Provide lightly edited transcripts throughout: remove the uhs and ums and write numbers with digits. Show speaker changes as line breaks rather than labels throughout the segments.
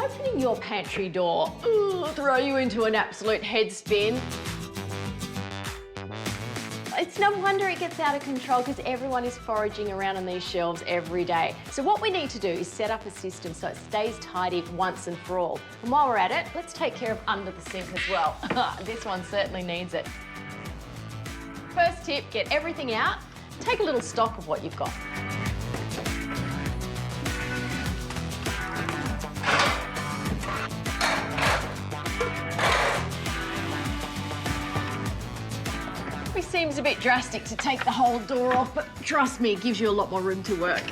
opening your pantry door throw you into an absolute head spin? It's no wonder it gets out of control because everyone is foraging around on these shelves every day. So what we need to do is set up a system so it stays tidy once and for all. And while we're at it, let's take care of under the sink as well. This one certainly needs it. First tip, get everything out. Take a little stock of what you've got. It seems a bit drastic to take the whole door off, but trust me, it gives you a lot more room to work.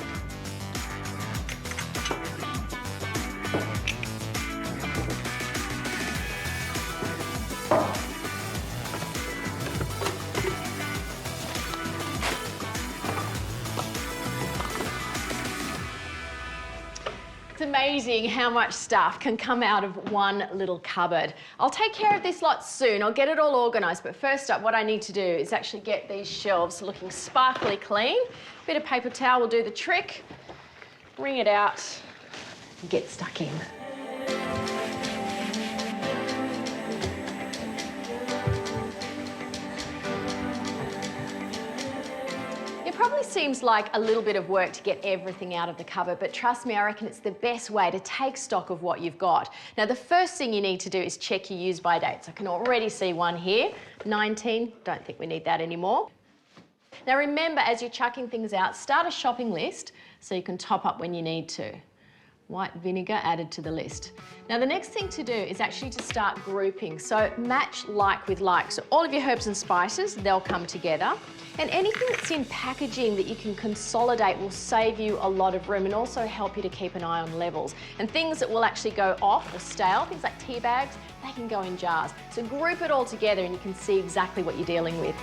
It's amazing how much stuff can come out of one little cupboard. I'll take care of this lot soon. I'll get it all organised, but first up, what I need to do is actually get these shelves looking sparkly clean. A bit of paper towel will do the trick. Wring it out and get stuck in. It probably seems like a little bit of work to get everything out of the cupboard, but trust me, I reckon it's the best way to take stock of what you've got. Now, the first thing you need to do is check your use-by dates. I can already see one here, 19, don't think we need that anymore. Now remember, as you're chucking things out, start a shopping list so you can top up when you need to. White vinegar added to the list. Now the next thing to do is actually to start grouping. So match like with like. So all of your herbs and spices, they'll come together. And anything that's in packaging that you can consolidate will save you a lot of room and also help you to keep an eye on levels. And things that will actually go off or stale, things like tea bags, they can go in jars. So group it all together and you can see exactly what you're dealing with.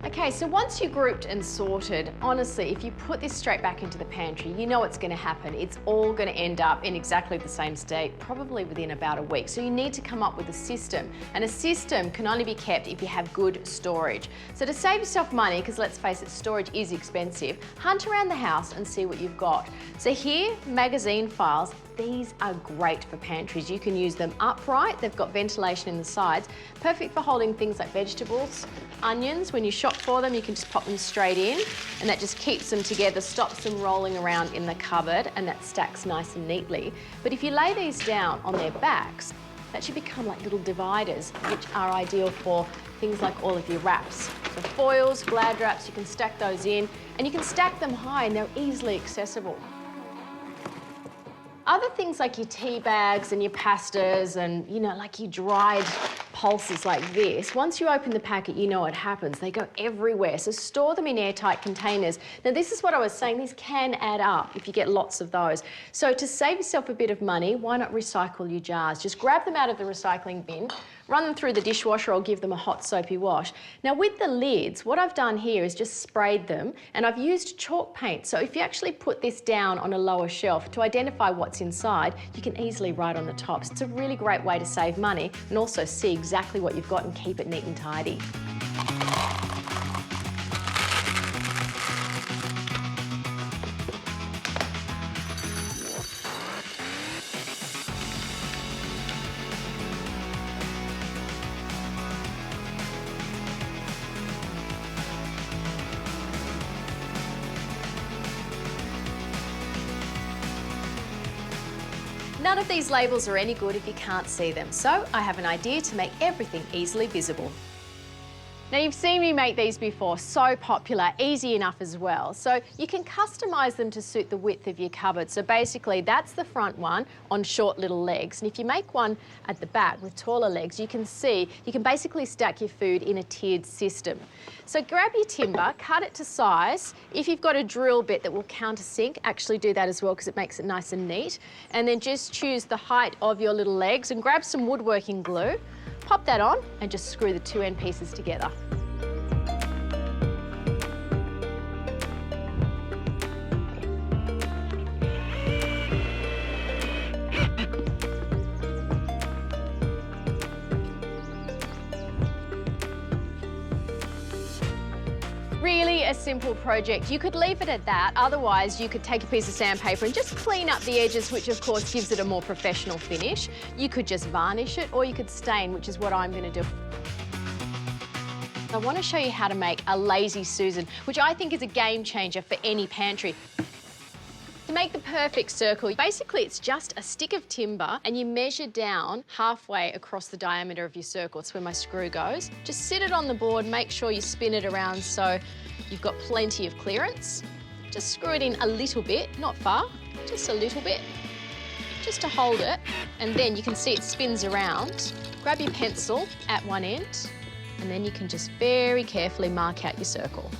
Okay, so once you're grouped and sorted, honestly, if you put this straight back into the pantry, you know what's going to happen. It's all going to end up in exactly the same state, probably within about a week. So you need to come up with a system. And a system can only be kept if you have good storage. So to save yourself money, because let's face it, storage is expensive, hunt around the house and see what you've got. So here, magazine files. These are great for pantries. You can use them upright. They've got ventilation in the sides. Perfect for holding things like vegetables, onions. When you shop for them, you can just pop them straight in and that just keeps them together, stops them rolling around in the cupboard, and that stacks nice and neatly. But if you lay these down on their backs, that should become like little dividers, which are ideal for things like all of your wraps. So foils, Glad wraps, you can stack those in, and you can stack them high and they're easily accessible. Other things like your tea bags and your pastas and, you know, like your dried pulses like this, once you open the packet, you know what happens. They go everywhere, so store them in airtight containers. Now, this is what I was saying, these can add up if you get lots of those. So to save yourself a bit of money, why not recycle your jars? Just grab them out of the recycling bin, run them through the dishwasher or give them a hot soapy wash. Now with the lids, what I've done here is just sprayed them and I've used chalk paint. So if you actually put this down on a lower shelf to identify what's inside, you can easily write on the tops. It's a really great way to save money and also see exactly what you've got and keep it neat and tidy. None of these labels are any good if you can't see them, so I have an idea to make everything easily visible. Now you've seen me make these before, so popular, easy enough as well. So you can customise them to suit the width of your cupboard. So basically that's the front one on short little legs. And if you make one at the back with taller legs, you can see you can basically stack your food in a tiered system. So grab your timber, cut it to size. If you've got a drill bit that will countersink, actually do that as well because it makes it nice and neat. And then just choose the height of your little legs and grab some woodworking glue. Pop that on and just screw the two end pieces together. a simple project. You could leave it at that. Otherwise, you could take a piece of sandpaper and just clean up the edges, which of course gives it a more professional finish. You could just varnish it, or you could stain, which is what I'm going to do. I want to show you how to make a Lazy Susan, which I think is a game changer for any pantry. To make the perfect circle, basically it's just a stick of timber and you measure down halfway across the diameter of your circle. It's where my screw goes. Just sit it on the board, make sure you spin it around so you've got plenty of clearance. Just screw it in a little bit, not far, just a little bit, just to hold it. And then you can see it spins around. Grab your pencil at one end and then you can just very carefully mark out your circle.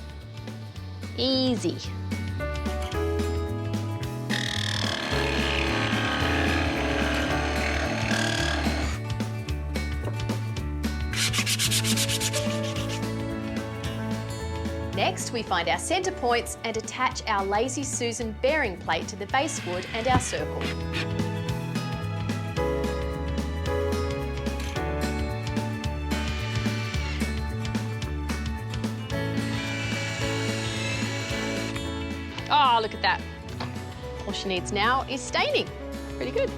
Easy. Next, we find our centre points and attach our Lazy Susan bearing plate to the base wood and our circle. Oh, look at that. All she needs now is staining. Pretty good.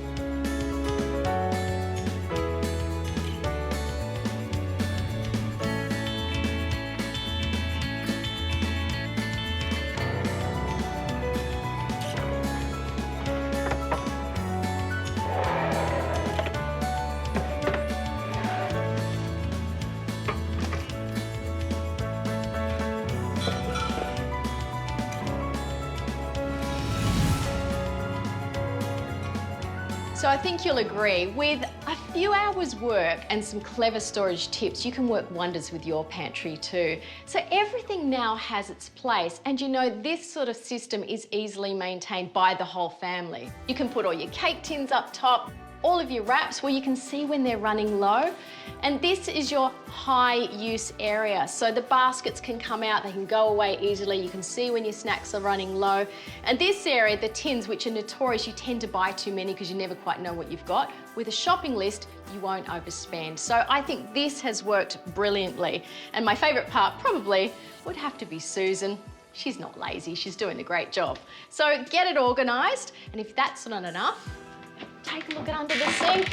So I think you'll agree, with a few hours work and some clever storage tips, you can work wonders with your pantry too. So everything now has its place, and you know this sort of system is easily maintained by the whole family. You can put all your cake tins up top, all of your wraps where you can see when they're running low. And this is your high use area. So the baskets can come out, they can go away easily. You can see when your snacks are running low. And this area, the tins, which are notorious, you tend to buy too many because you never quite know what you've got. With a shopping list, you won't overspend. So I think this has worked brilliantly. And my favourite part probably would have to be Susan. She's not lazy, she's doing a great job. So get it organised, and if that's not enough, take a look at under the sink.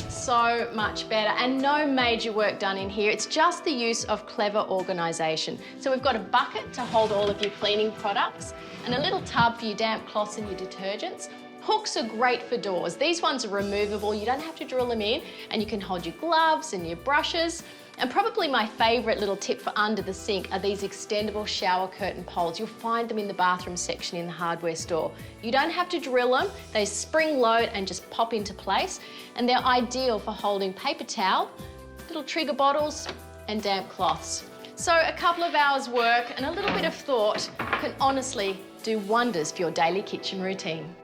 So much better, and no major work done in here. It's just the use of clever organisation. So we've got a bucket to hold all of your cleaning products and a little tub for your damp cloths and your detergents. Hooks are great for doors. These ones are removable. You don't have to drill them in, and you can hold your gloves and your brushes. And probably my favourite little tip for under the sink are these extendable shower curtain poles. You'll find them in the bathroom section in the hardware store. You don't have to drill them. They spring load and just pop into place. And they're ideal for holding paper towel, little trigger bottles and damp cloths. So a couple of hours work and a little bit of thought can honestly do wonders for your daily kitchen routine.